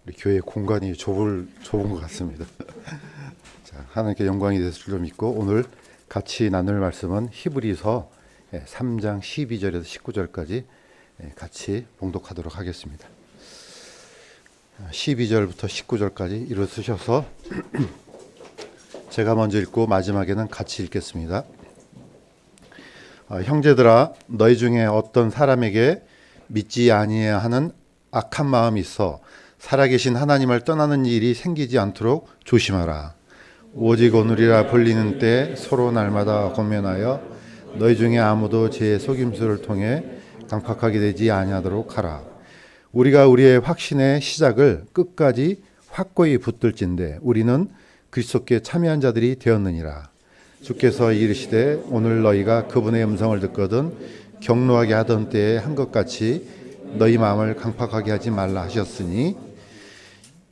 우리 교회 공간이 좁은 것 같습니다. 자, 하나님께 영광이 됐을 줄 믿고 오늘 같이 나눌 말씀은 히브리서 3장 12절에서 19절까지 같이 봉독하도록 하겠습니다. 12절부터 19절까지 일어서셔서 제가 먼저 읽고 마지막에는 같이 읽겠습니다. 형제들아, 너희 중에 어떤 사람에게 믿지 아니해야 하는 악한 마음이 있어 살아계신 하나님을 떠나는 일이 생기지 않도록 조심하라. 오직 오늘이라 불리는 때 서로 날마다 권면하여 너희 중에 아무도 제 속임수를 통해 강팍하게 되지 아니하도록 하라. 우리가 우리의 확신의 시작을 끝까지 확고히 붙들진대 우리는 그리스도께 참여한 자들이 되었느니라. 주께서 이르시되 오늘 너희가 그분의 음성을 듣거든 경노하게 하던 때에 한 것 같이 너희 마음을 강팍하게 하지 말라 하셨으니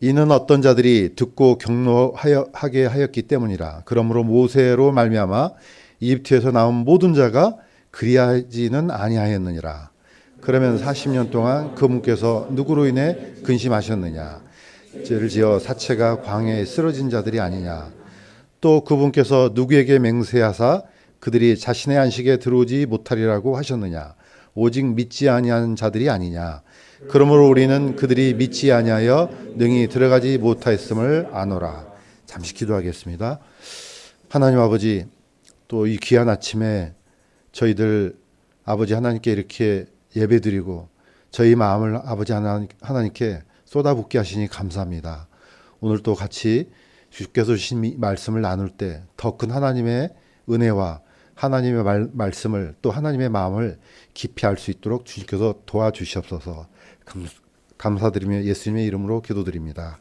이는 어떤 자들이 듣고 경노하게 하였기 때문이라. 그러므로 모세로 말미암아 이집트에서 나온 모든 자가 그리하지는 아니하였느니라. 그러면 40년 동안 그분께서 누구로 인해 근심하셨느냐? 죄를 지어 사체가 광야에 쓰러진 자들이 아니냐? 또 그분께서 누구에게 맹세하사 그들이 자신의 안식에 들어오지 못하리라고 하셨느냐? 오직 믿지 아니하는 자들이 아니냐? 그러므로 우리는 그들이 믿지 아니하여 능히 들어가지 못하였음을 아노라. 잠시 기도하겠습니다. 하나님 아버지, 또 이 귀한 아침에 저희들 아버지 하나님께 이렇게 예배드리고 저희 마음을 아버지 하나님께 쏟아붓게 하시니 감사합니다. 오늘 또 같이 주께서 주신 말씀을 나눌 때 더 큰 하나님의 은혜와 하나님의 말씀을 또 하나님의 마음을 깊이 알 수 있도록 주께서 도와주시옵소서. 감사드리며 예수님의 이름으로 기도드립니다.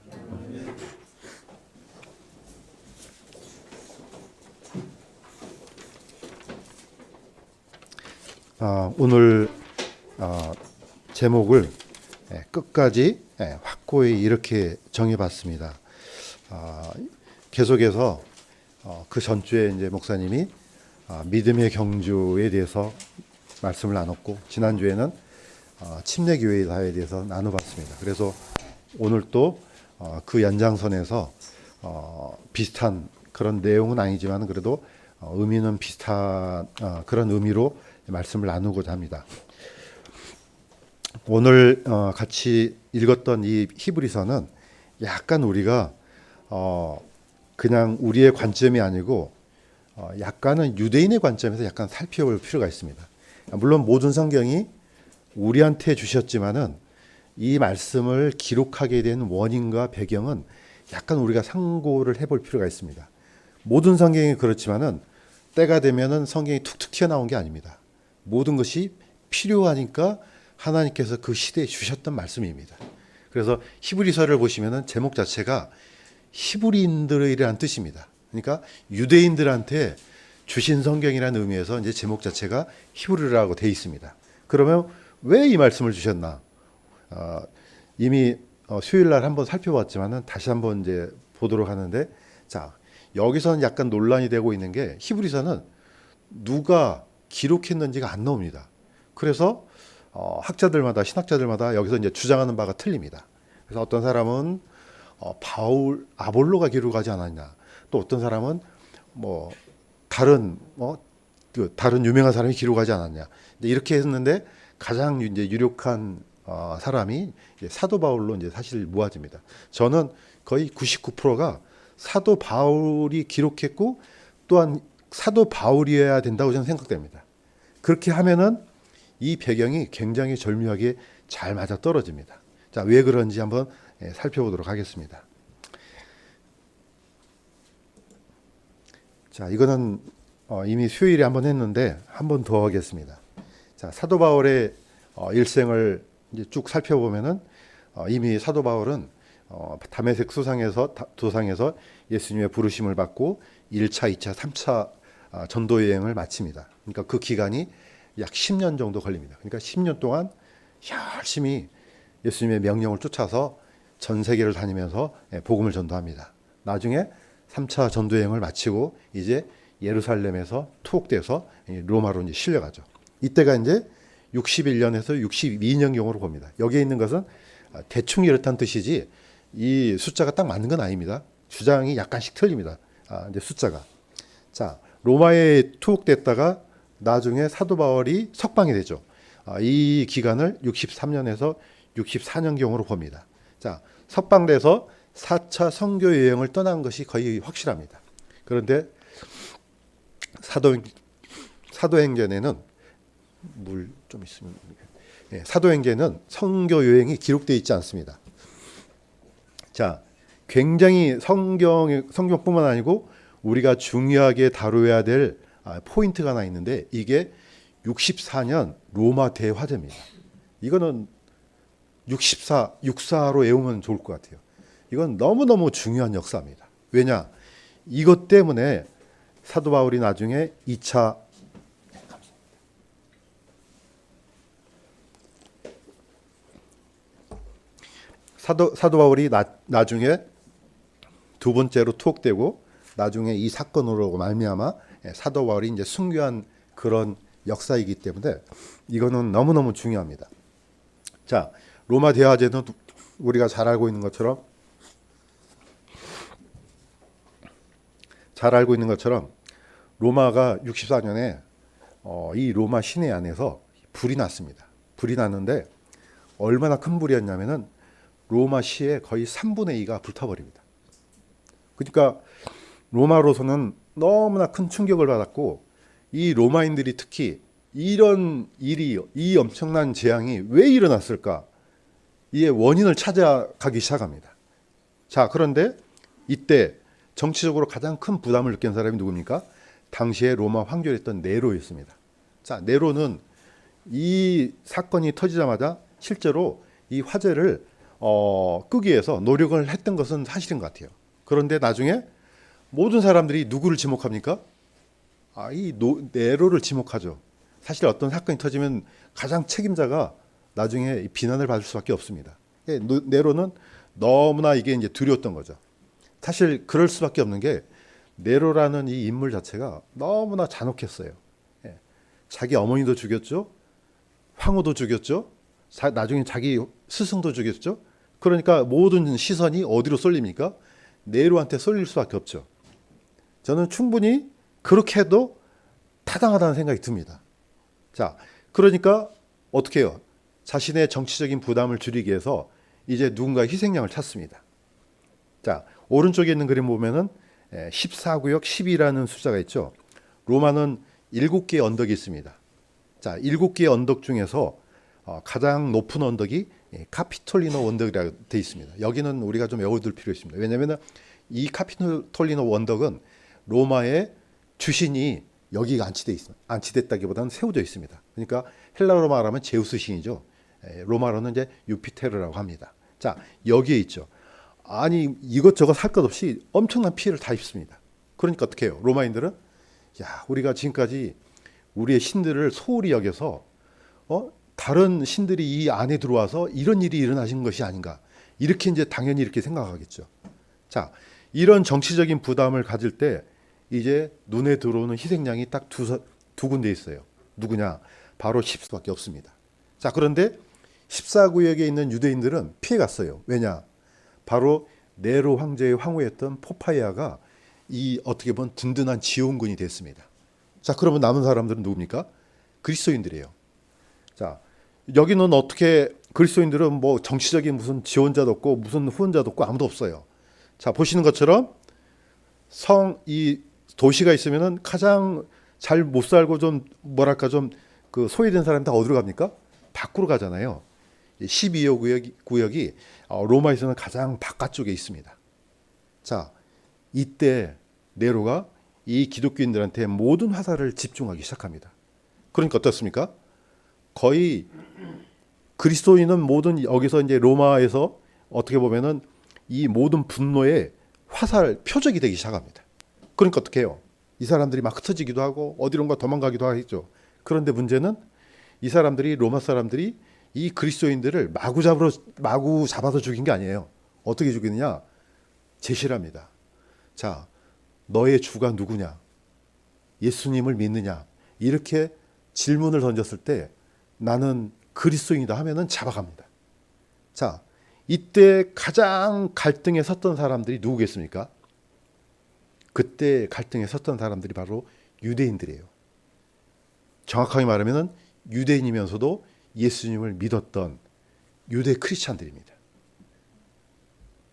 오늘 제목을 끝까지 확고히 이렇게 정해봤습니다. 계속해서 그 전주에 이제 목사님이 믿음의 경주에 대해서 말씀을 나눴고 지난주에는 침례교회의 사회에 대해서 나눠봤습니다. 그래서 오늘 또 그 연장선에서 비슷한 그런 내용은 아니지만 그래도 의미는 비슷한 그런 의미로 말씀을 나누고자 합니다. 오늘 같이 읽었던 이 히브리서는 약간 우리가 그냥 우리의 관점이 아니고 약간은 유대인의 관점에서 약간 살펴볼 필요가 있습니다. 물론 모든 성경이 우리한테 주셨지만은 이 말씀을 기록하게 된 원인과 배경은 약간 우리가 상고를 해볼 필요가 있습니다. 모든 성경이 그렇지만은 때가 되면은 성경이 툭툭 튀어나온 게 아닙니다. 모든 것이 필요하니까 하나님께서 그 시대에 주셨던 말씀입니다. 그래서 히브리서를 보시면은 제목 자체가 히브리인들이라는 뜻입니다. 그러니까 유대인들한테 주신 성경이라는 의미에서 이제 제목 자체가 히브리라고 되어 있습니다. 그러면 왜 이 말씀을 주셨나? 이미 수요일 날 한번 살펴봤지만은 다시 한번 이제 보도록 하는데, 자, 여기서는 약간 논란이 되고 있는 게 히브리서는 누가 기록했는지가 안 나옵니다. 그래서 학자들마다 신학자들마다 여기서 이제 주장하는 바가 틀립니다. 그래서 어떤 사람은 아볼로가 기록하지 않았냐, 또 어떤 사람은 뭐 다른 유명한 사람이 기록하지 않았냐, 이렇게 했는데 가장 이제 유력한 사람이 이제 사도 바울로 이제 사실 모아집니다. 저는 거의 99%가 사도 바울이 기록했고 또한 사도 바울이어야 된다고 저는 생각됩니다. 그렇게 하면은 이 배경이 굉장히 절묘하게 잘 맞아 떨어집니다. 자, 왜 그런지 한번 살펴보도록 하겠습니다. 자, 이거는 이미 수요일에 한번 했는데 한 번 더 하겠습니다. 자, 사도 바울의 일생을 이제 쭉 살펴보면은 이미 사도 바울은 다메섹 도상에서 예수님의 부르심을 받고 1차, 2차, 3차 전도 여행을 마칩니다. 그러니까 그 기간이 약 10년 정도 걸립니다. 그러니까 10년 동안 열심히 예수님의 명령을 쫓아서 전 세계를 다니면서 복음을 전도합니다. 나중에 3차 전도 여행을 마치고 이제 예루살렘에서 투옥돼서 로마로 이제 실려가죠. 이때가 이제 61년에서 62년경으로 봅니다. 여기에 있는 것은 대충 이렇다는 뜻이지 이 숫자가 딱 맞는 건 아닙니다. 주장이 약간씩 틀립니다. 이제 숫자가. 자, 로마에 투옥됐다가 나중에 사도 바울이 석방이 되죠. 이 기간을 63년에서 64년경으로 봅니다. 자, 석방돼서 4차 선교 여행을 떠난 것이 거의 확실합니다. 그런데 사도행전에는 물 좀 있으면 사도행전은 선교 여행이 기록되어 있지 않습니다. 자, 굉장히 성경뿐만 아니고 우리가 중요하게 다루어야 될 포인트가 하나 있는데 이게 64년 로마 대화재입니다. 이거는 64로 외우면 좋을 것 같아요. 이건 너무너무 중요한 역사입니다. 왜냐? 이것 때문에 사도 바울이 나중에 2차 사도 바울이 나중에 두 번째로 투옥되고 나중에 이 사건으로 말미암아 사도 바울이 이제 순교한 그런 역사이기 때문에 이거는 너무너무 중요합니다. 자, 로마 대화제는 우리가 잘 알고 있는 것처럼 로마가 64년에 이 로마 시내 안에서 불이 났습니다. 불이 났는데 얼마나 큰 불이었냐면은 로마 시의 거의 3분의 2가 불타버립니다. 그러니까 로마로서는 너무나 큰 충격을 받았고 이 로마인들이 특히 이런 일이 이 엄청난 재앙이 왜 일어났을까? 이의 원인을 찾아가기 시작합니다. 자, 그런데 이때 정치적으로 가장 큰 부담을 느낀 사람이 누굽니까? 당시에 로마 황제였던 네로였습니다. 자, 네로는 이 사건이 터지자마자 실제로 이 화재를 끄기 위해서 노력을 했던 것은 사실인 것 같아요. 그런데 나중에 모든 사람들이 누구를 지목합니까? 이 네로를 지목하죠. 사실 어떤 사건이 터지면 가장 책임자가 나중에 비난을 받을 수밖에 없습니다. 네로는 너무나 이게 이제 두려웠던 거죠. 사실 그럴 수밖에 없는 게 네로라는 이 인물 자체가 너무나 잔혹했어요. 자기 어머니도 죽였죠. 황후도 죽였죠. 나중에 자기 스승도 죽였죠. 그러니까 모든 시선이 어디로 쏠립니까? 네로한테 쏠릴 수밖에 없죠. 저는 충분히 그렇게 해도 타당하다는 생각이 듭니다. 자, 그러니까 어떻게 해요? 자신의 정치적인 부담을 줄이기 위해서 이제 누군가의 희생양을 찾습니다. 자, 오른쪽에 있는 그림 보면은 14구역 10이라는 숫자가 있죠. 로마는 7개의 언덕이 있습니다. 자, 7개의 언덕 중에서 가장 높은 언덕이 카피톨리노 언덕이라고 되어 있습니다. 여기는 우리가 좀 외워둘 필요 있습니다. 왜냐하면 이 카피톨리노 언덕은 로마의 주신이 여기가 안치됐다기보다는 세워져 있습니다. 그러니까 헬라어로 말하면 제우스 신이죠. 로마로는 이제 유피테르라고 합니다. 자, 여기에 있죠. 아니 이것저것 할 것 없이 엄청난 피해를 다 입습니다. 그러니까 어떻게 해요? 로마인들은 우리가 지금까지 우리의 신들을 소홀히 여겨서 다른 신들이 이 안에 들어와서 이런 일이 일어나신 것이 아닌가. 이렇게 이제 당연히 이렇게 생각하겠죠. 자, 이런 정치적인 부담을 가질 때 이제 눈에 들어오는 희생양이 딱 두 군데 있어요. 누구냐? 바로 10수밖에 없습니다. 자, 그런데 14구역에 있는 유대인들은 피해갔어요. 왜냐? 바로 네로 황제의 황후였던 포파이아가 이 어떻게 보면 든든한 지원군이 됐습니다. 자, 그러면 남은 사람들은 누굽니까? 그리스도인들이에요. 자, 여기는 어떻게 그리스도인들은 뭐 정치적인 무슨 지원자도 없고 무슨 후원자도 없고 아무도 없어요. 자, 보시는 것처럼 이 도시가 있으면은 가장 잘 못 살고 좀 뭐랄까 좀 그 소외된 사람이 다 어디로 갑니까? 밖으로 가잖아요. 12호 구역이 로마에서는 가장 바깥쪽에 있습니다. 자, 이때 네로가 이 기독교인들한테 모든 화살을 집중하기 시작합니다. 그러니까 어떻습니까? 거의 그리스도인은 모든 여기서 이제 로마에서 어떻게 보면은 이 모든 분노의 화살 표적이 되기 시작합니다. 그러니까 어떻게 해요? 이 사람들이 막 흩어지기도 하고 어디론가 도망가기도 하겠죠. 그런데 문제는 이 사람들이 로마 사람들이 이 그리스도인들을 마구 잡아서 죽인 게 아니에요. 어떻게 죽이느냐? 제시를 합니다. 자, 너의 주가 누구냐? 예수님을 믿느냐? 이렇게 질문을 던졌을 때 나는 그리스도인이다 하면은 잡아갑니다. 자, 이때 가장 갈등에 섰던 사람들이 누구겠습니까? 그때 갈등에 섰던 사람들이 바로 유대인들이에요. 정확하게 말하면 유대인이면서도 예수님을 믿었던 유대 크리스찬들입니다.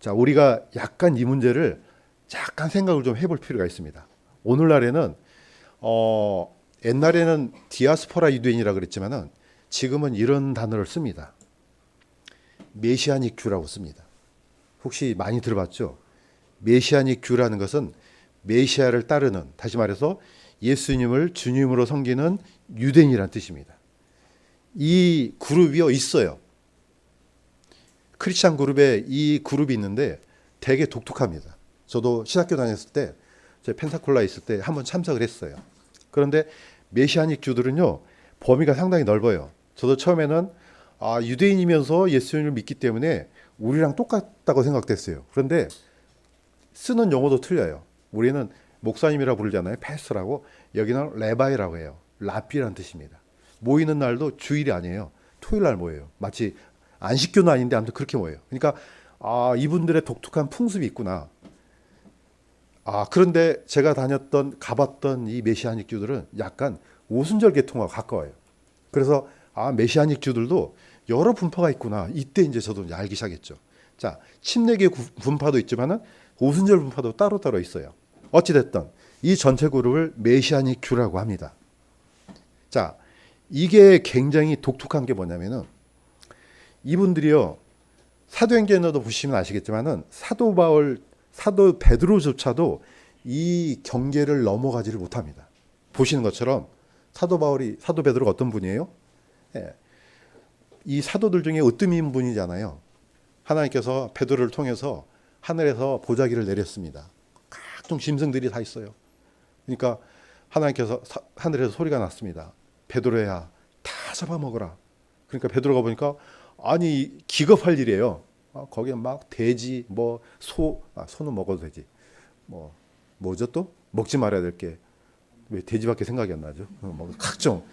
자, 우리가 약간 이 문제를 약간 생각을 좀 해볼 필요가 있습니다. 오늘날에는 옛날에는 디아스포라 유대인이라 그랬지만은 지금은 이런 단어를 씁니다. 메시아닉 주라고 씁니다. 혹시 많이 들어봤죠? 메시아닉 주라는 것은 메시아를 따르는, 다시 말해서 예수님을 주님으로 섬기는 유대인이란 뜻입니다. 이 그룹이 있어요. 크리스찬 그룹에 이 그룹이 있는데 되게 독특합니다. 저도 신학교 다녔을 때, 제가 펜사콜라에 있을 때 한번 참석을 했어요. 그런데 메시아닉 주들은요, 범위가 상당히 넓어요. 저도 처음에는 유대인이면서 예수님을 믿기 때문에 우리랑 똑같다고 생각됐어요. 그런데 쓰는 용어도 틀려요. 우리는 목사님이라고 부르잖아요. 패스라고. 여기는 레바이라고 해요. 랍비라는 뜻입니다. 모이는 날도 주일이 아니에요. 토요일 날 모여요. 마치 안식교는 아닌데 아무튼 그렇게 모여요. 그러니까 이분들의 독특한 풍습이 있구나. 그런데 제가 가봤던 이 메시아닉 주들은 약간 오순절 계통과 가까워요. 그래서 메시아닉 주들도 여러 분파가 있구나. 이때 이제 저도 알기 시작했죠. 자, 침례교 분파도 있지만은 오순절 분파도 따로따로 있어요. 어찌됐든 이 전체 그룹을 메시아닉 주라고 합니다. 자, 이게 굉장히 독특한 게 뭐냐면은 이분들이요, 사도행전에도 보시면 아시겠지만은 사도 베드로조차도 이 경계를 넘어가지를 못합니다. 보시는 것처럼 사도 베드로가 어떤 분이에요? 이 사도들 중에 으뜸인 분이잖아요. 하나님께서 베드로를 통해서 하늘에서 보자기를 내렸습니다. 각종 짐승들이 다 있어요. 그러니까 하나님께서 하늘에서 소리가 났습니다. 베드로야, 다 잡아먹어라. 그러니까 베드로가 보니까 기겁할 일이에요. 거기에 막 돼지, 소는 먹어도 되지. 뭐죠 또? 먹지 말아야 될 게. 왜 돼지밖에 생각이 안 나죠? 각종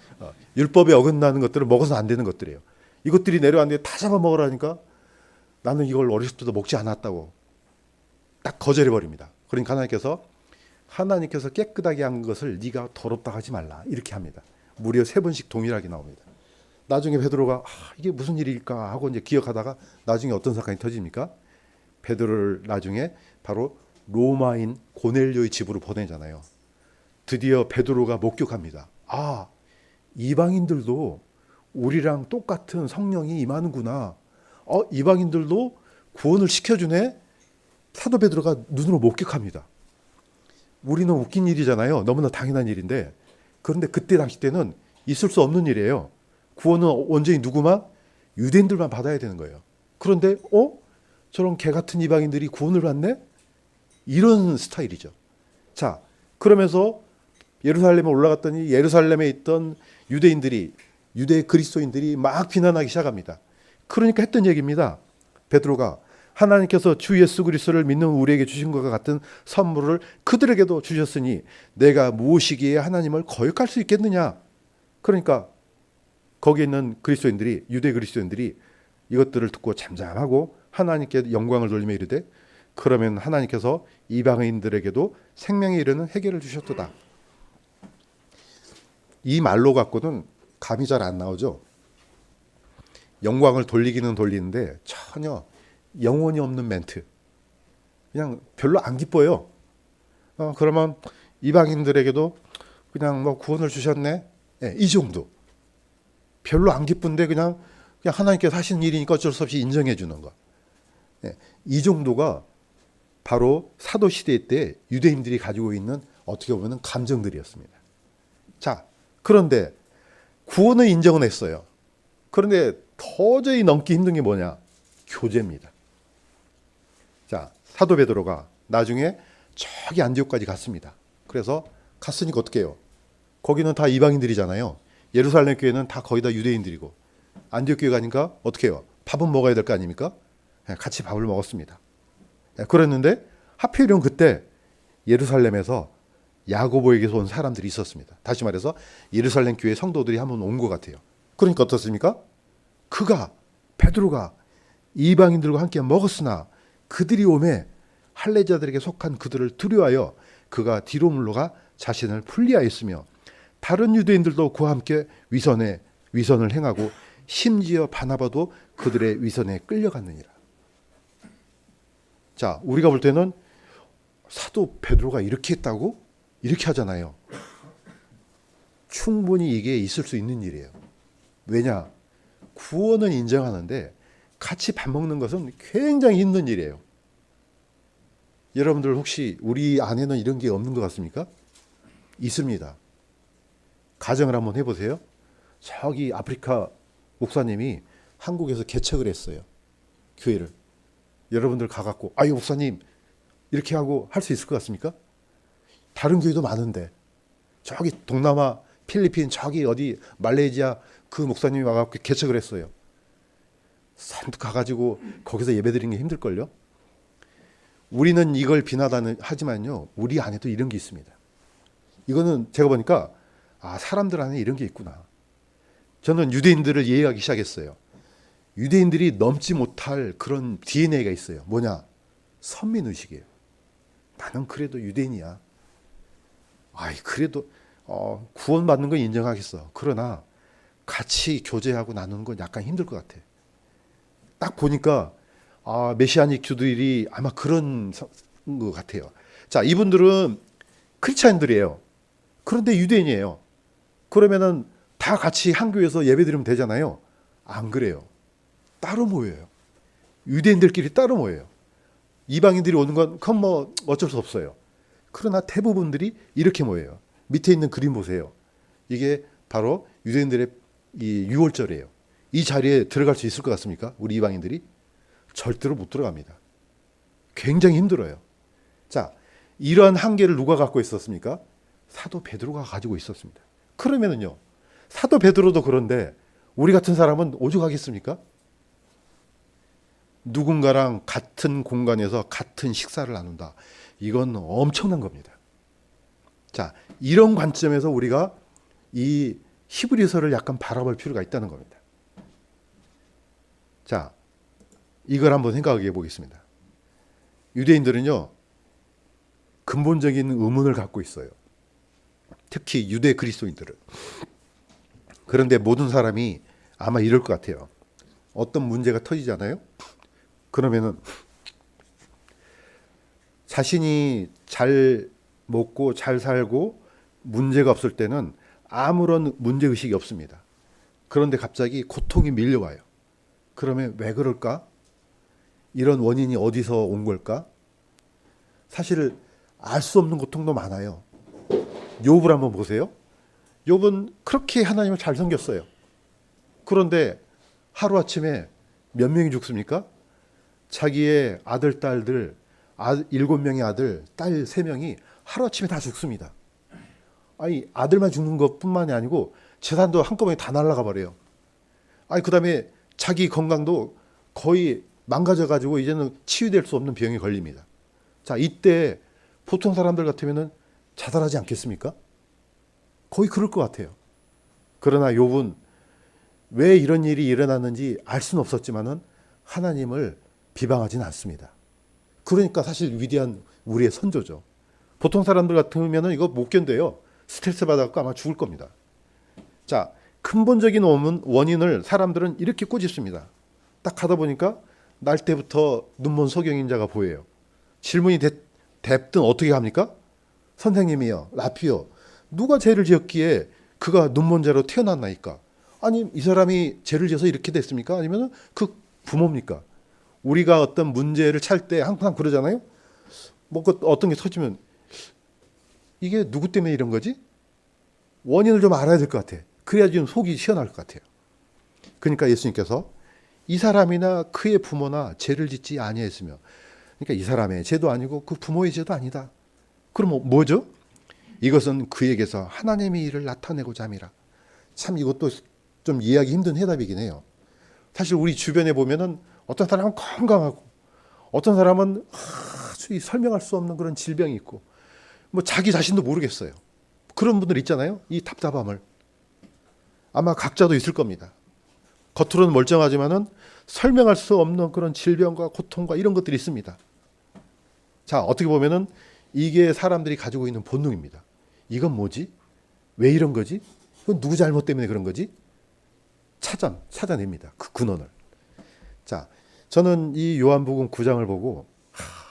율법에 어긋나는 것들을 먹어서 안 되는 것들이에요. 이것들이 내려왔는데 다 잡아먹으라니까 나는 이걸 어렸을 때도 먹지 않았다고 딱 거절해 버립니다. 그러니까 하나님께서 깨끗하게 한 것을 네가 더럽다 하지 말라 이렇게 합니다. 무려 3번씩 동일하게 나옵니다. 나중에 베드로가 이게 무슨 일일까 하고 이제 기억하다가 나중에 어떤 사건이 터집니까? 베드로를 나중에 바로 로마인 고넬료의 집으로 보내잖아요. 드디어 베드로가 목격합니다. 이방인들도 우리랑 똑같은 성령이 임하는구나. 이방인들도 구원을 시켜주네. 사도 베드로가 눈으로 목격합니다. 우리는 웃긴 일이잖아요. 너무나 당연한 일인데, 그런데 그때 당시 때는 있을 수 없는 일이에요. 구원은 온전히 누구만? 유대인들만 받아야 되는 거예요. 그런데 저런 개 같은 이방인들이 구원을 받네? 이런 스타일이죠. 자, 그러면서 예루살렘에 올라갔더니 예루살렘에 있던 유대 그리스도인들이 막 비난하기 시작합니다. 그러니까 했던 얘기입니다. 베드로가 하나님께서 주 예수 그리스도를 믿는 우리에게 주신 것과 같은 선물을 그들에게도 주셨으니 내가 무엇이기에 하나님을 거역할 수 있겠느냐. 그러니까 거기에 있는 유대 그리스도인들이 이것들을 듣고 잠잠하고 하나님께 영광을 돌리며 이르되 그러면 하나님께서 이방인들에게도 생명에 이르는 해결을 주셨도다. 이 말로 갖고는 감이 잘 안 나오죠. 영광을 돌리기는 돌리는데 전혀 영혼이 없는 멘트. 그냥 별로 안 기뻐요. 그러면 이방인들에게도 그냥 구원을 주셨네. 이 정도. 별로 안 기쁜데 그냥 하나님께서 하신 일이니까 어쩔 수 없이 인정해 주는 거. 이 정도가 바로 사도 시대 때 유대인들이 가지고 있는 어떻게 보면 감정들이었습니다. 자, 그런데 구원을 인정은 했어요. 그런데 도저히 넘기 힘든 게 뭐냐? 교제입니다. 자, 사도 베드로가 나중에 저기 안디옥까지 갔습니다. 그래서 갔으니까 어떻게 해요? 거기는 다 이방인들이잖아요. 예루살렘 교회는 다 거의 다 유대인들이고 안디옥 교회 가니까 어떻게 해요? 밥은 먹어야 될 거 아닙니까? 같이 밥을 먹었습니다. 그랬는데 하필이면 그때 예루살렘에서 야고보에게서 온 사람들이 있었습니다. 다시 말해서 예루살렘 교회 성도들이 한번 온 것 같아요. 그러니까 어떻습니까? 베드로가 이방인들과 함께 먹었으나 그들이 오매 할례자들에게 속한 그들을 두려워하여 그가 뒤로 물러가 자신을 분리하였으며 다른 유대인들도 그와 함께 위선을 행하고 심지어 바나바도 그들의 위선에 끌려갔느니라. 자, 우리가 볼 때는 사도 베드로가 이렇게 했다고? 이렇게 하잖아요. 충분히 이게 있을 수 있는 일이에요. 왜냐? 구원은 인정하는데 같이 밥 먹는 것은 굉장히 힘든 일이에요. 여러분들 혹시 우리 안에는 이런 게 없는 것 같습니까? 있습니다. 가정을 한번 해보세요. 저기 아프리카 목사님이 한국에서 개척을 했어요. 교회를. 여러분들 가갖고 아유 목사님 이렇게 하고 할 수 있을 것 같습니까? 다른 교회도 많은데 저기 동남아 필리핀 저기 어디 말레이시아 그 목사님이 와갖고 개척을 했어요. 산뜻 가가지고 거기서 예배드리는 게 힘들걸요? 우리는 이걸 하지만요 우리 안에도 이런 게 있습니다. 이거는 제가 보니까 사람들 안에 이런 게 있구나. 저는 유대인들을 이해하기 시작했어요. 유대인들이 넘지 못할 그런 DNA가 있어요. 뭐냐? 선민의식이에요. 나는 그래도 유대인이야. 그래도 구원받는 건 인정하겠어. 그러나 같이 교제하고 나누는 건 약간 힘들 것 같아. 딱 보니까 메시아닉 주들이 아마 그런 것 같아요. 자, 이분들은 크리스찬들이에요. 그런데 유대인이에요. 그러면은 다 같이 한 교회에서 예배드리면 되잖아요. 안 그래요. 따로 모여요. 유대인들끼리 따로 모여요. 이방인들이 오는 건 그건 뭐 어쩔 수 없어요. 그러나 대부분들이 이렇게 모여요. 밑에 있는 그림 보세요. 이게 바로 유대인들의 이 유월절이에요. 이 자리에 들어갈 수 있을 것 같습니까? 우리 이방인들이? 절대로 못 들어갑니다. 굉장히 힘들어요. 자, 이러한 한계를 누가 갖고 있었습니까? 사도 베드로가 가지고 있었습니다. 그러면은요, 사도 베드로도 그런데 우리 같은 사람은 오죽하겠습니까? 누군가랑 같은 공간에서 같은 식사를 나눈다. 이건 엄청난 겁니다. 자, 이런 관점에서 우리가 이 히브리서를 약간 바라볼 필요가 있다는 겁니다. 자, 이걸 한번 생각해 보겠습니다. 유대인들은요, 근본적인 의문을 갖고 있어요. 특히 유대 그리스도인들은. 그런데 모든 사람이 아마 이럴 것 같아요. 어떤 문제가 터지잖아요. 그러면은 자신이 잘 먹고 잘 살고 문제가 없을 때는 아무런 문제의식이 없습니다. 그런데 갑자기 고통이 밀려와요. 그러면 왜 그럴까? 이런 원인이 어디서 온 걸까? 사실 알 수 없는 고통도 많아요. 욥을 한번 보세요. 욥은 그렇게 하나님을 잘 섬겼어요. 그런데 하루아침에 몇 명이 죽습니까? 자기의 아들, 딸들, 7명의 아들, 딸 3명이 하루아침에 다 죽습니다. 아니, 아들만 죽는 것뿐만이 아니고 재산도 한꺼번에 다 날아가 버려요. 그 다음에 자기 건강도 거의 망가져가지고 이제는 치유될 수 없는 병에 걸립니다. 자, 이때 보통 사람들 같으면 자살하지 않겠습니까? 거의 그럴 것 같아요. 그러나 욥은 왜 이런 일이 일어났는지 알 수는 없었지만은 하나님을 비방하지는 않습니다. 그러니까 사실 위대한 우리의 선조죠. 보통 사람들 같으면 이거 못 견뎌요. 스트레스 받아서 아마 죽을 겁니다. 자, 근본적인 원인을 사람들은 이렇게 꼬집습니다. 딱 가다 보니까 날 때부터 눈먼 소경인자가 보여요. 질문이 됐든 어떻게 합니까? 선생님이요, 라피요. 누가 죄를 지었기에 그가 눈먼 자로 태어났나이까? 아니, 이 사람이 죄를 지어서 이렇게 됐습니까? 아니면 그 부모입니까? 우리가 어떤 문제를 찰 때 항상 그러잖아요. 뭐 어떤 게 터지면 이게 누구 때문에 이런 거지? 원인을 좀 알아야 될 것 같아. 그래야 좀 속이 시원할 것 같아요. 그러니까 예수님께서 이 사람이나 그의 부모나 죄를 짓지 아니했으며, 그러니까 이 사람의 죄도 아니고 그 부모의 죄도 아니다. 그럼 뭐죠? 이것은 그에게서 하나님의 일을 나타내고자 함이라. 참 이것도 좀 이해하기 힘든 해답이긴 해요. 사실 우리 주변에 보면은 어떤 사람은 건강하고 어떤 사람은 아주 설명할 수 없는 그런 질병이 있고 뭐 자기 자신도 모르겠어요. 그런 분들 있잖아요. 이 답답함을. 아마 각자도 있을 겁니다. 겉으로는 멀쩡하지만은 설명할 수 없는 그런 질병과 고통과 이런 것들이 있습니다. 자, 어떻게 보면은 이게 사람들이 가지고 있는 본능입니다. 이건 뭐지? 왜 이런 거지? 이건 누구 잘못 때문에 그런 거지? 찾아냅니다. 그 근원을. 자, 저는 이 요한복음 9장을 보고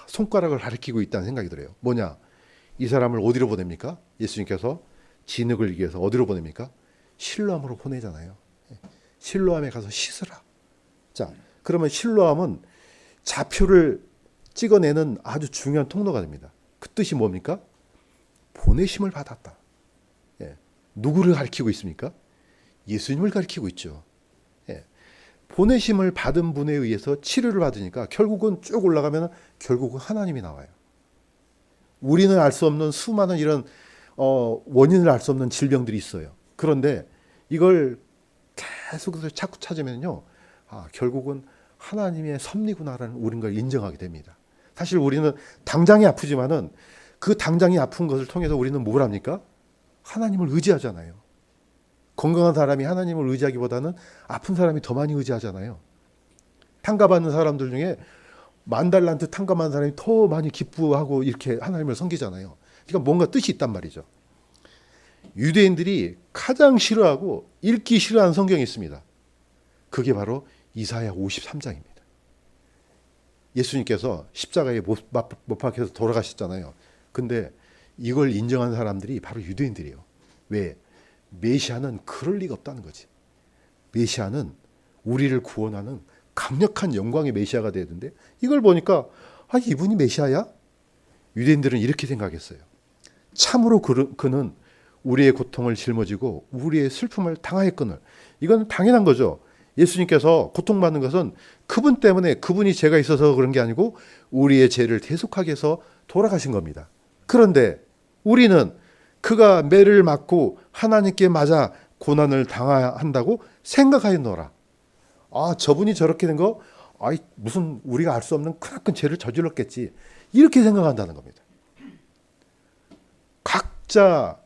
손가락을 가리키고 있다는 생각이 들어요. 뭐냐? 이 사람을 어디로 보냅니까? 예수님께서 진흙을 이겨서 어디로 보냅니까? 실로암으로 보내잖아요. 실로암에 가서 씻으라. 자, 그러면 실로암은 좌표를 찍어내는 아주 중요한 통로가 됩니다. 그 뜻이 뭡니까? 보내심을 받았다. 예. 누구를 가리키고 있습니까? 예수님을 가리키고 있죠. 예. 보내심을 받은 분에 의해서 치료를 받으니까 결국은 쭉 올라가면 결국은 하나님이 나와요. 우리는 알 수 없는 수많은 이런 원인을 알 수 없는 질병들이 있어요. 그런데 이걸 계속해서 자꾸 찾으면요, 결국은 하나님의 섭리구나라는 우린 걸 인정하게 됩니다. 사실 우리는 당장이 아프지만은 그 당장이 아픈 것을 통해서 우리는 뭘 합니까? 하나님을 의지하잖아요. 건강한 사람이 하나님을 의지하기보다는 아픈 사람이 더 많이 의지하잖아요. 탕감받는 사람들 중에 10,000달란트 탕감한 사람이 더 많이 기뻐하고 이렇게 하나님을 섬기잖아요. 그러니까 뭔가 뜻이 있단 말이죠. 유대인들이 가장 싫어하고 읽기 싫어하는 성경이 있습니다. 그게 바로 이사야 53장입니다. 예수님께서 십자가에 못 박혀서 돌아가셨잖아요. 근데 이걸 인정한 사람들이 바로 유대인들이에요. 왜? 메시아는 그럴 리가 없다는 거지. 메시아는 우리를 구원하는 강력한 영광의 메시아가 돼야 되는데 이걸 보니까 이분이 메시아야? 유대인들은 이렇게 생각했어요. 참으로 그는 우리의 고통을 짊어지고 우리의 슬픔을 당하였거늘. 이건 당연한 거죠. 예수님께서 고통받는 것은 그분 때문에, 그분이 죄가 있어서 그런 게 아니고 우리의 죄를 대속하기 위해서 돌아가신 겁니다. 그런데 우리는 그가 매를 맞고 하나님께 맞아 고난을 당한다고 생각하였노라. 저분이 저렇게 된 거, 무슨 우리가 알 수 없는 크나큰 죄를 저질렀겠지. 이렇게 생각한다는 겁니다.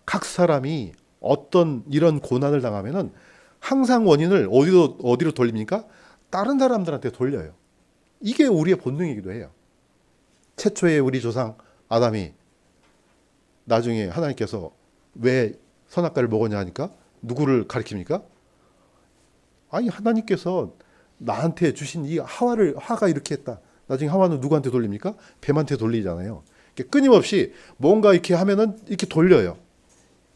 각 사람이 어떤 이런 고난을 당하면은 항상 원인을 어디로 돌립니까? 다른 사람들한테 돌려요. 이게 우리의 본능이기도 해요. 최초의 우리 조상 아담이 나중에 하나님께서 왜 선악과를 먹었냐 하니까 누구를 가리킵니까? 하나님께서 나한테 주신 이 하가 이렇게 했다. 나중에 하와는 누구한테 돌립니까? 뱀한테 돌리잖아요. 끊임없이 뭔가 이렇게 하면은 이렇게 돌려요.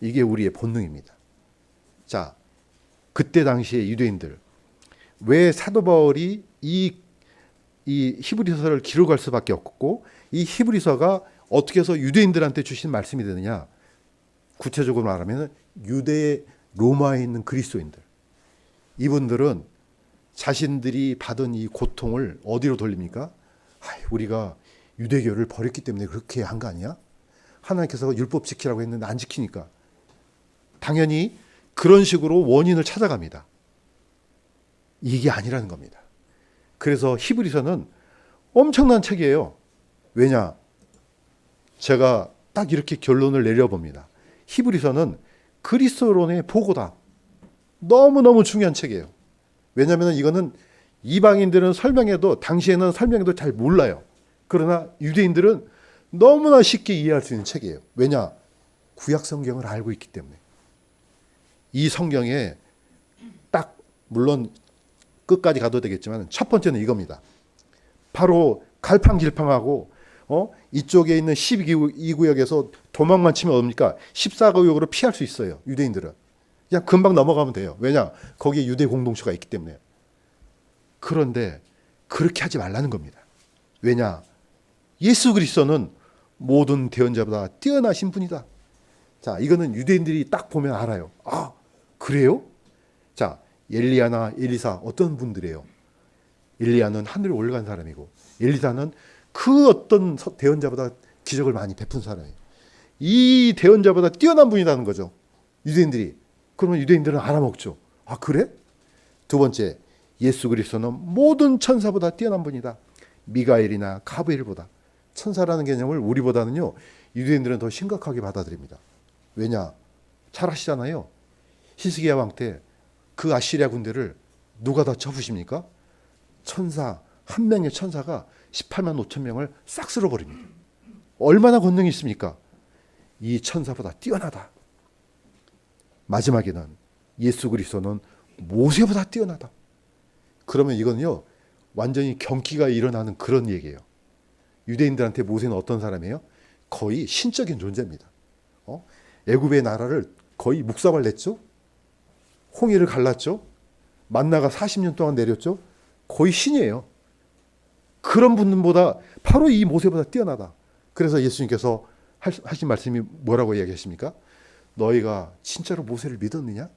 이게 우리의 본능입니다. 자, 그때 당시에 유대인들, 왜 사도 바울이 이 히브리서를 기록할 수밖에 없고 이 히브리서가 어떻게 해서 유대인들한테 주신 말씀이 되느냐? 구체적으로 말하면 유대 로마에 있는 그리스도인들, 이분들은 자신들이 받은 이 고통을 어디로 돌립니까? 우리가 유대교를 버렸기 때문에 그렇게 한 거 아니야? 하나님께서 율법 지키라고 했는데 안 지키니까. 당연히 그런 식으로 원인을 찾아갑니다. 이게 아니라는 겁니다. 그래서 히브리서는 엄청난 책이에요. 왜냐? 제가 딱 이렇게 결론을 내려봅니다. 히브리서는 그리스도론의 보고다. 너무너무 중요한 책이에요. 왜냐하면 이거는 이방인들은 설명해도, 당시에는 설명해도 잘 몰라요. 그러나 유대인들은 너무나 쉽게 이해할 수 있는 책이에요. 왜냐? 구약 성경을 알고 있기 때문에. 이 성경에 딱, 물론 끝까지 가도 되겠지만 첫 번째는 이겁니다. 바로 갈팡질팡하고 이쪽에 있는 12구역에서 도망만 치면 뭡니까? 14구역으로 피할 수 있어요. 유대인들은. 그냥 금방 넘어가면 돼요. 왜냐? 거기에 유대 공동체가 있기 때문에. 그런데 그렇게 하지 말라는 겁니다. 왜냐? 예수 그리스도는 모든 대언자보다 뛰어나신 분이다. 자, 이거는 유대인들이 딱 보면 알아요. 그래요? 자, 엘리야나 엘리사 어떤 분들이에요? 엘리야는 하늘에 올라간 사람이고 엘리사는 그 어떤 대언자보다 기적을 많이 베푼 사람이에요. 이 대언자보다 뛰어난 분이라는 거죠. 유대인들이. 그러면 유대인들은 알아먹죠. 그래? 두 번째, 예수 그리스도는 모든 천사보다 뛰어난 분이다. 미가엘이나 가브리엘보다. 천사라는 개념을 우리보다는요, 유대인들은 더 심각하게 받아들입니다. 왜냐? 잘 아시잖아요. 히스기야 왕 때 그 아시리아 군대를 누가 다 쳐부십니까? 천사, 한 명의 천사가 18만 5천 명을 싹 쓸어버립니다. 얼마나 권능이 있습니까? 이 천사보다 뛰어나다. 마지막에는 예수 그리스도는 모세보다 뛰어나다. 그러면 이건요, 완전히 경기가 일어나는 그런 얘기예요. 유대인들한테 모세는 어떤 사람이에요? 거의 신적인 존재입니다. 애굽의 나라를 거의 묵사발 냈죠. 홍해를 갈랐죠. 만나가 40년 동안 내렸죠. 거의 신이에요. 그런 분보다 바로 이 모세보다 뛰어나다. 그래서 예수님께서 하신 말씀이 뭐라고 이야기하십니까? 너희가 진짜로 모세를 믿었느냐?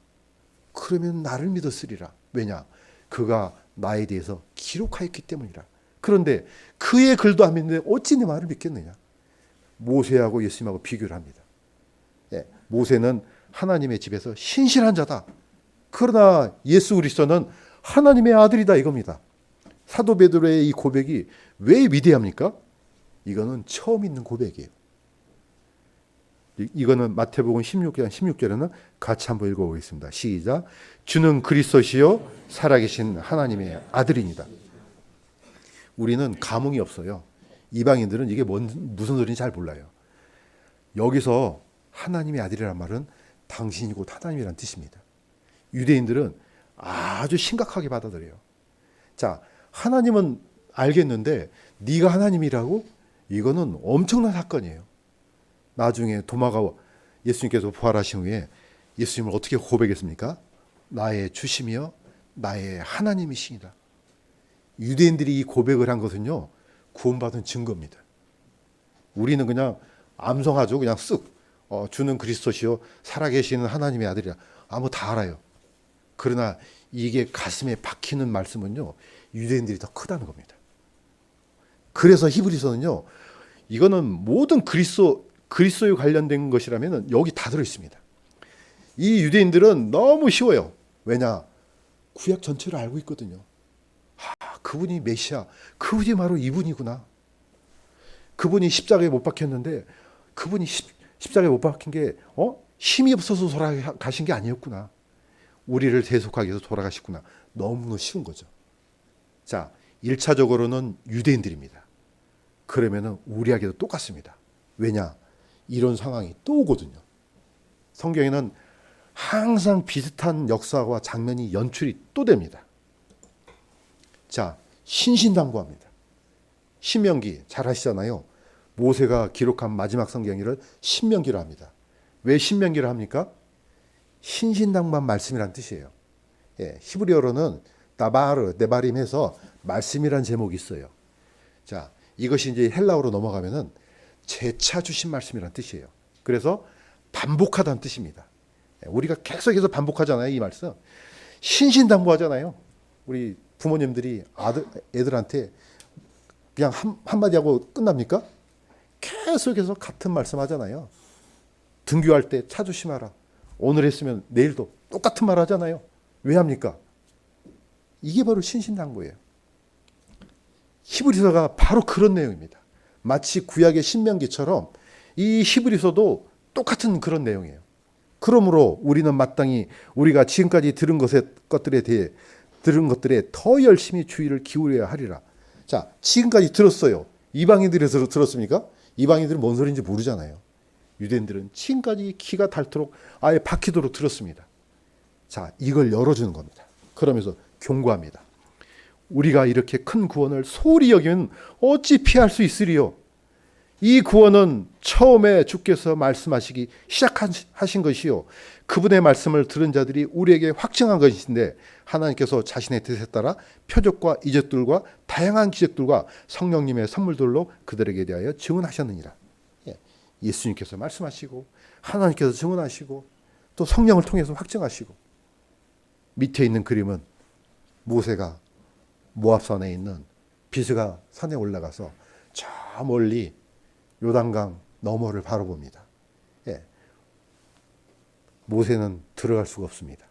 그러면 나를 믿었으리라. 왜냐? 그가 나에 대해서 기록하였기 때문이라. 그런데 그의 글도 안 믿는데 어찌 내 말을 믿겠느냐? 모세하고 예수님하고 비교를 합니다. 모세는 하나님의 집에서 신실한 자다. 그러나 예수 그리스도는 하나님의 아들이다 이겁니다. 사도 베드로의 이 고백이 왜 위대합니까? 이거는 처음 있는 고백이에요. 이거는 마태복음 16장 16절에는 같이 한번 읽어보겠습니다. 시작. 주는 그리스도시요 살아계신 하나님의 아들이니다. 우리는 감흥이 없어요. 이방인들은 이게 무슨 소리인지 잘 몰라요. 여기서 하나님의 아들이란 말은 당신이 곧 하나님이란 뜻입니다. 유대인들은 아주 심각하게 받아들여요. 자, 하나님은 알겠는데 네가 하나님이라고? 이거는 엄청난 사건이에요. 나중에 도마가 예수님께서 부활하신 후에 예수님을 어떻게 고백했습니까? 나의 주심이여 나의 하나님이시니라. 유대인들이 이 고백을 한 것은요, 구원받은 증거입니다. 우리는 그냥 암송하죠. 그냥 쓱 주는 그리스도시요 살아계시는 하나님의 아들이라. 다 알아요. 그러나 이게 가슴에 박히는 말씀은요, 유대인들이 더 크다는 겁니다. 그래서 히브리서는요, 이거는 모든 그리스도에 관련된 것이라면 여기 다 들어있습니다. 이 유대인들은 너무 쉬워요. 왜냐? 구약 전체를 알고 있거든요. 그분이 메시아, 그분이 바로 이분이구나. 그분이 십자가에 못 박혔는데 그분이 십자가에 못 박힌 게 힘이 없어서 돌아가신 게 아니었구나. 우리를 대속하기 위해서 돌아가셨구나. 너무 쉬운 거죠. 자, 1차적으로는 유대인들입니다. 그러면은 우리에게도 똑같습니다. 왜냐? 이런 상황이 또 오거든요. 성경에는 항상 비슷한 역사와 장면이 연출이 또 됩니다. 자, 신신당부합니다. 신명기 잘 아시잖아요. 모세가 기록한 마지막 성경일을 신명기로 합니다. 왜 신명기를 합니까? 신신당부한 말씀이란 뜻이에요. 히브리어로는 나바르, 네바림 해서 말씀이란 제목이 있어요. 자, 이것이 이제 헬라어로 넘어가면은 재차 주신 말씀이란 뜻이에요. 그래서 반복하다는 뜻입니다. 우리가 계속해서 반복하잖아요, 이 말씀. 신신당부하잖아요. 우리 부모님들이 애들한테 그냥 한마디 하고 끝납니까? 계속해서 같은 말씀 하잖아요. 등교할 때 차 조심하라. 오늘 했으면 내일도 똑같은 말 하잖아요. 왜 합니까? 이게 바로 신신당부예요. 히브리서가 바로 그런 내용입니다. 마치 구약의 신명기처럼 이 히브리서도 똑같은 그런 내용이에요. 그러므로 우리는 마땅히 우리가 지금까지 들은 것들에 더 열심히 주의를 기울여야 하리라. 자, 지금까지 들었어요. 이방인들에서 들었습니까? 이방인들은 뭔 소리인지 모르잖아요. 유대인들은 지금까지 키가 닳도록 아예 박히도록 들었습니다. 자, 이걸 열어주는 겁니다. 그러면서 경고합니다. 우리가 이렇게 큰 구원을 소홀히 여기면 어찌 피할 수 있으리요? 이 구원은 처음에 주께서 말씀하시기 시작하신 것이요, 그분의 말씀을 들은 자들이 우리에게 확증한 것인데, 하나님께서 자신의 뜻에 따라 표적과 이적들과 다양한 기적들과 성령님의 선물들로 그들에게 대하여 증언하셨느니라. 예수님께서 말씀하시고 하나님께서 증언하시고 또 성령을 통해서 확증하시고, 밑에 있는 그림은 모세가 모압산에 있는 비스가 산에 올라가서 저 멀리 요단강 너머를 바라봅니다. 모세는 들어갈 수가 없습니다.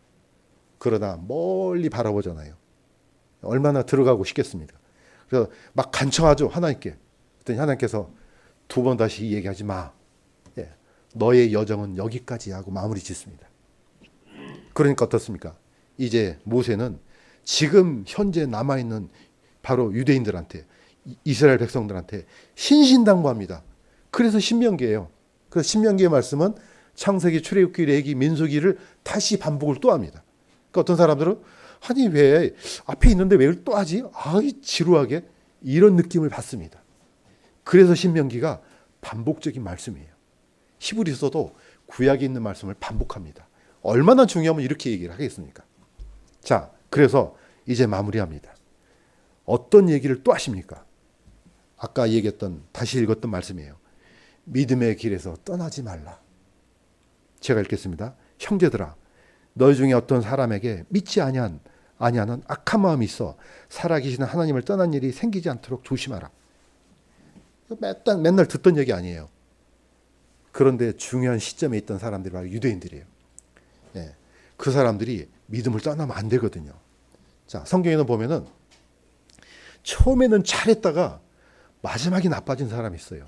그러나 멀리 바라보잖아요. 얼마나 들어가고 싶겠습니까? 그래서 막 간청하죠, 하나님께. 그랬더니 하나님께서 두 번 다시 얘기하지 마. 너의 여정은 여기까지 하고 마무리 짓습니다. 그러니까 어떻습니까? 이제 모세는 지금 현재 남아있는 바로 유대인들한테, 이스라엘 백성들한테 신신당부합니다. 그래서 신명기예요. 그래서 신명기의 말씀은 창세기, 출애굽기, 레위기, 민수기를 다시 반복을 또 합니다. 그러니까 어떤 사람들은 아니 왜 앞에 있는데 왜 이걸 또 하지? 아이 지루하게, 이런 느낌을 받습니다. 그래서 신명기가 반복적인 말씀이에요. 히브리서도 구약에 있는 말씀을 반복합니다. 얼마나 중요하면 이렇게 얘기를 하겠습니까? 자, 그래서 이제 마무리합니다. 어떤 얘기를 또 하십니까? 아까 얘기했던, 다시 읽었던 말씀이에요. 믿음의 길에서 떠나지 말라. 제가 읽겠습니다. 형제들아, 너희 중에 어떤 사람에게 믿지 아니하는 악한 마음이 있어 살아계시는 하나님을 떠난 일이 생기지 않도록 조심하라. 맨날 듣던 얘기 아니에요. 그런데 중요한 시점에 있던 사람들이 바로 유대인들이에요. 예, 그 사람들이 믿음을 떠나면 안 되거든요. 자, 성경에는 보면은 처음에는 잘했다가 마지막에 나빠진 사람이 있어요.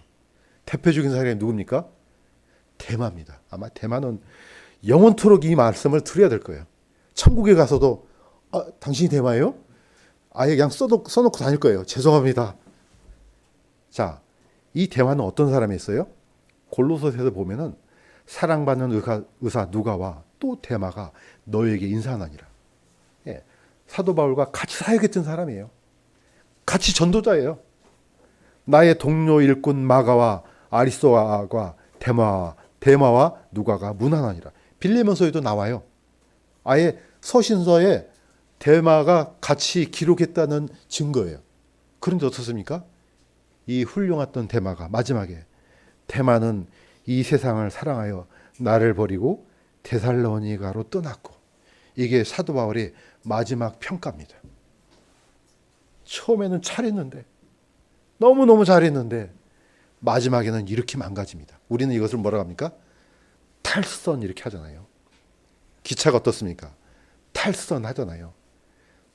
대표적인 사람이 누굽니까? 데마입니다. 아마 데마는 영원토록 이 말씀을 들어야 될 거예요. 천국에 가서도 당신이 데마예요? 아예 그냥 써놓고 다닐 거예요. 죄송합니다. 자, 이 데마는 어떤 사람이었어요? 골로새서 보면은 사랑받는 의사 누가와 또 데마가 너에게 인사하느니라. 예, 사도 바울과 같이 사역했던 사람이에요. 같이 전도자예요. 나의 동료 일꾼 마가와 아리스도아가 데마와 누가가 문안하니라. 빌레몬서에도 나와요. 아예 서신서에 데마가 같이 기록했다는 증거예요. 그런데 어떻습니까? 이 훌륭했던 데마가 마지막에, 데마는 이 세상을 사랑하여 나를 버리고 데살로니가로 떠났고, 이게 사도 바울의 마지막 평가입니다. 처음에는 잘했는데, 너무너무 잘했는데 마지막에는 이렇게 망가집니다. 우리는 이것을 뭐라고 합니까? 탈선, 이렇게 하잖아요. 기차가 어떻습니까? 탈선하잖아요.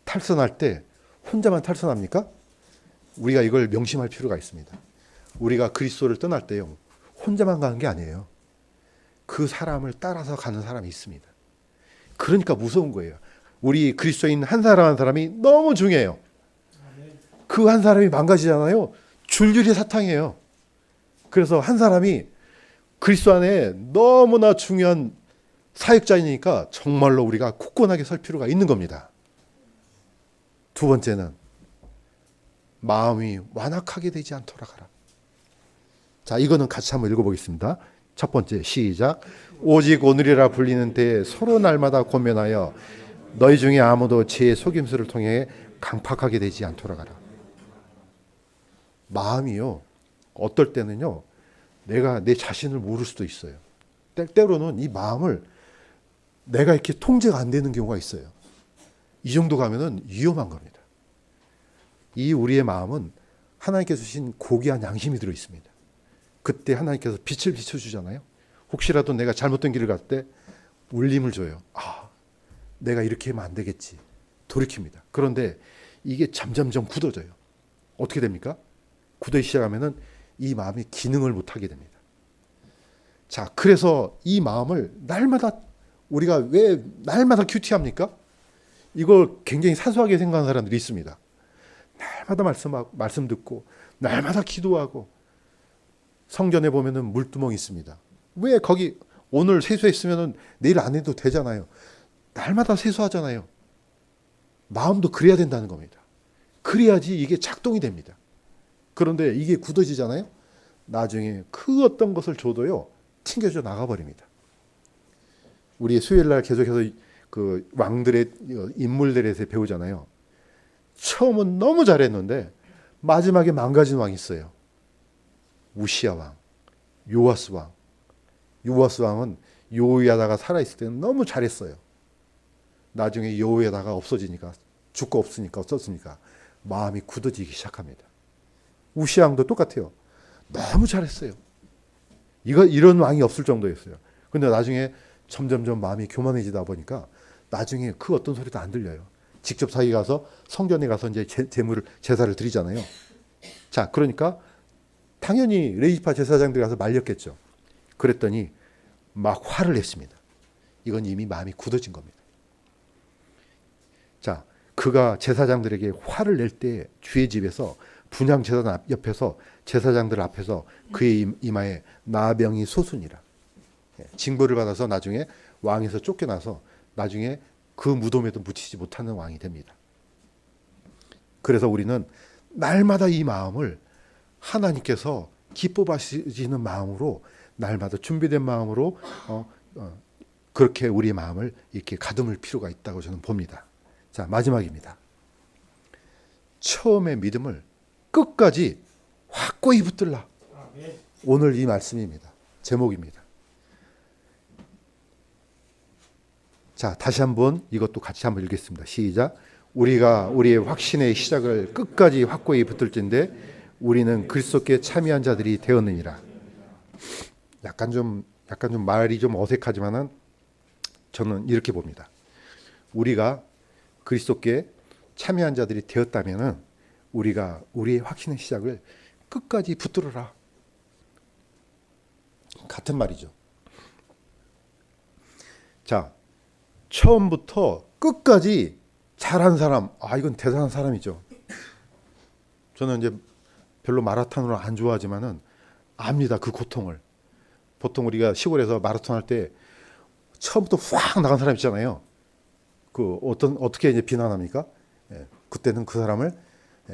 탈선할 때 혼자만 탈선합니까? 우리가 이걸 명심할 필요가 있습니다. 우리가 그리스도를 떠날 때요, 혼자만 가는 게 아니에요. 그 사람을 따라서 가는 사람이 있습니다. 그러니까 무서운 거예요. 우리 그리스도인 한 사람 한 사람이 너무 중요해요. 그 한 사람이 망가지잖아요. 줄줄이 사탕이에요. 그래서 한 사람이 그리스도 안에 너무나 중요한 사역자이니까 정말로 우리가 굳건하게 설 필요가 있는 겁니다. 두 번째는 마음이 완악하게 되지 않도록 하라. 자, 이거는 같이 한번 읽어보겠습니다. 첫 번째, 시작. 오직 오늘이라 불리는 때에 서로 날마다 권면하여 너희 중에 아무도 제 속임수를 통해 강팍하게 되지 않도록 하라. 마음이요, 어떨 때는요, 내가 내 자신을 모를 수도 있어요. 때로는 이 마음을 내가 이렇게 통제가 안 되는 경우가 있어요. 이 정도 가면은 위험한 겁니다. 이 우리의 마음은 하나님께서 주신 고귀한 양심이 들어 있습니다. 그때 하나님께서 빛을 비춰주잖아요. 혹시라도 내가 잘못된 길을 갈 때 울림을 줘요. 내가 이렇게 하면 안 되겠지. 돌이킵니다. 그런데 이게 점점점 굳어져요. 어떻게 됩니까? 굳어지기 시작하면은 이 마음이 기능을 못하게 됩니다. 자, 그래서 이 마음을 날마다, 우리가 왜 날마다 큐티합니까? 이걸 굉장히 사소하게 생각하는 사람들이 있습니다. 날마다 말씀 듣고, 날마다 기도하고, 성전에 보면은 물두멍이 있습니다. 왜 거기 오늘 세수했으면은 내일 안 해도 되잖아요. 날마다 세수하잖아요. 마음도 그래야 된다는 겁니다. 그래야지 이게 작동이 됩니다. 그런데 이게 굳어지잖아요. 나중에 그 어떤 것을 줘도요, 튕겨져 나가버립니다. 우리 수요일날 계속해서 그 왕들의 인물들에 대해서 배우잖아요. 처음은 너무 잘했는데 마지막에 망가진 왕이 있어요. 우시야 왕, 요아스 왕. 요아스 왕은 여호야다가 살아있을 때는 너무 잘했어요. 나중에 여호야다가 없어지니까, 죽고 없으니까 어떻습니까? 마음이 굳어지기 시작합니다. 우시야 왕도 똑같아요. 너무 잘했어요. 이런 왕이 없을 정도였어요. 근데 나중에 점점점 마음이 교만해지다 보니까 나중에 그 어떤 소리도 안 들려요. 직접 자기 가서 성전에 가서 이제 제사를 드리잖아요. 자, 그러니까 당연히 레위파 제사장들이 가서 말렸겠죠. 그랬더니 막 화를 냈습니다. 이건 이미 마음이 굳어진 겁니다. 자, 그가 제사장들에게 화를 낼 때 주의 집에서 분향 제사장 옆에서 제사장들 앞에서 그의 이마에 나병이 솟으니라. 징벌을 받아서 나중에 왕에서 쫓겨나서 나중에 그 무덤에도 묻히지 못하는 왕이 됩니다. 그래서 우리는 날마다 이 마음을 하나님께서 기뻐하시는 마음으로 날마다 준비된 마음으로 그렇게 우리의 마음을 이렇게 가듬을 필요가 있다고 저는 봅니다. 자, 마지막입니다. 처음의 믿음을 끝까지 확고히 붙들라. 오늘 이 말씀입니다. 제목입니다. 자, 다시 한번 이것도 같이 한번 읽겠습니다. 시작. 우리가 우리의 확신의 시작을 끝까지 확고히 붙들진대 우리는 그리스도께 참여한 자들이 되었느니라. 약간 좀 말이 좀 어색하지만은 저는 이렇게 봅니다. 우리가 그리스도께 참여한 자들이 되었다면은 우리가 우리의 확신의 시작을 끝까지 붙들어라. 같은 말이죠. 자, 처음부터 끝까지 잘한 사람, 이건 대단한 사람이죠. 저는 이제 별로 마라톤을 안 좋아하지만은 압니다, 그 고통을. 보통 우리가 시골에서 마라톤 할 때 처음부터 확 나간 사람 있잖아요. 어떻게 이제 비난합니까? 그때는 그 사람을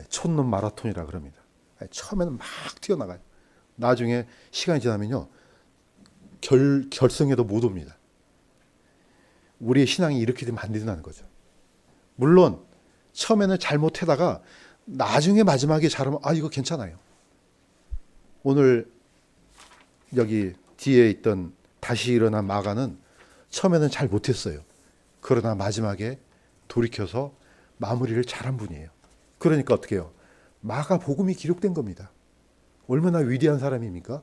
촌놈 마라톤이라 그럽니다. 처음에는 막 튀어나가요. 나중에 시간이 지나면요, 결승에도 못 옵니다. 우리의 신앙이 이렇게 되면 안 된다는 거죠. 물론 처음에는 잘못하다가 나중에 마지막에 잘하면 이거 괜찮아요. 오늘 여기 뒤에 있던 다시 일어난 마가는 처음에는 잘 못했어요. 그러나 마지막에 돌이켜서 마무리를 잘한 분이에요. 그러니까 어떻게 해요? 마가 복음이 기록된 겁니다. 얼마나 위대한 사람입니까?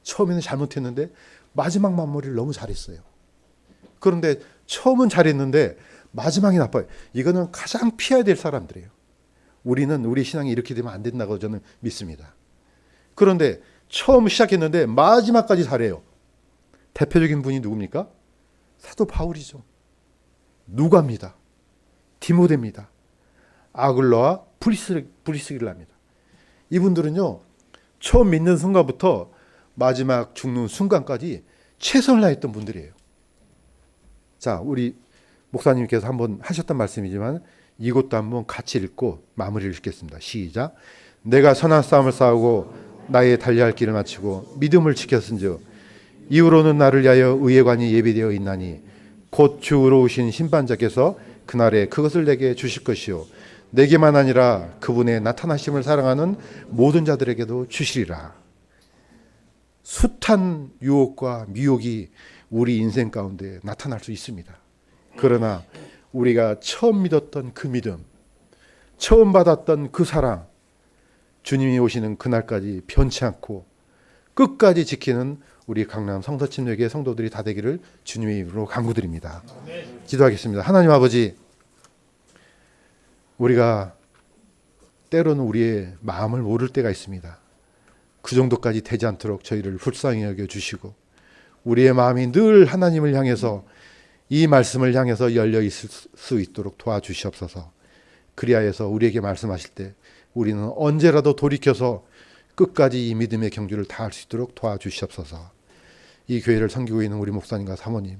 처음에는 잘못했는데 마지막 마무리를 너무 잘했어요. 그런데 처음은 잘했는데 마지막이 나빠요. 이거는 가장 피해야 될 사람들이에요. 우리는 우리 신앙이 이렇게 되면 안 된다고 저는 믿습니다. 그런데 처음 시작했는데 마지막까지 잘해요. 대표적인 분이 누굽니까? 사도 바울이죠. 누가입니다. 디모데입니다. 아글러와 브리스길라입니다. 이분들은요, 처음 믿는 순간부터 마지막 죽는 순간까지 최선을 다했던 분들이에요. 자, 우리 목사님께서 한번 하셨던 말씀이지만 이것도 한번 같이 읽고 마무리를 짓겠습니다. 시작. 내가 선한 싸움을 싸우고 나의 달려야 할 길을 마치고 믿음을 지켰은즉 이후로는 나를 위하여 의회관이 예비되어 있나니 곧 주로 오신 심판자께서 그날에 그것을 내게 주실 것이요 내게만 아니라 그분의 나타나심을 사랑하는 모든 자들에게도 주시리라. 숱한 유혹과 미혹이 우리 인생 가운데 나타날 수 있습니다. 그러나 우리가 처음 믿었던 그 믿음, 처음 받았던 그 사랑, 주님이 오시는 그날까지 변치 않고 끝까지 지키는 우리 강남 성서침례교회 성도들이 다 되기를 주님의 이름으로 간구드립니다. 기도하겠습니다. 하나님 아버지, 우리가 때로는 우리의 마음을 모를 때가 있습니다. 그 정도까지 되지 않도록 저희를 불쌍히 여겨주시고 우리의 마음이 늘 하나님을 향해서 이 말씀을 향해서 열려 있을 수 있도록 도와주시옵소서. 그리하여서 우리에게 말씀하실 때 우리는 언제라도 돌이켜서 끝까지 이 믿음의 경주를 다할 수 있도록 도와주시옵소서. 이 교회를 섬기고 있는 우리 목사님과 사모님,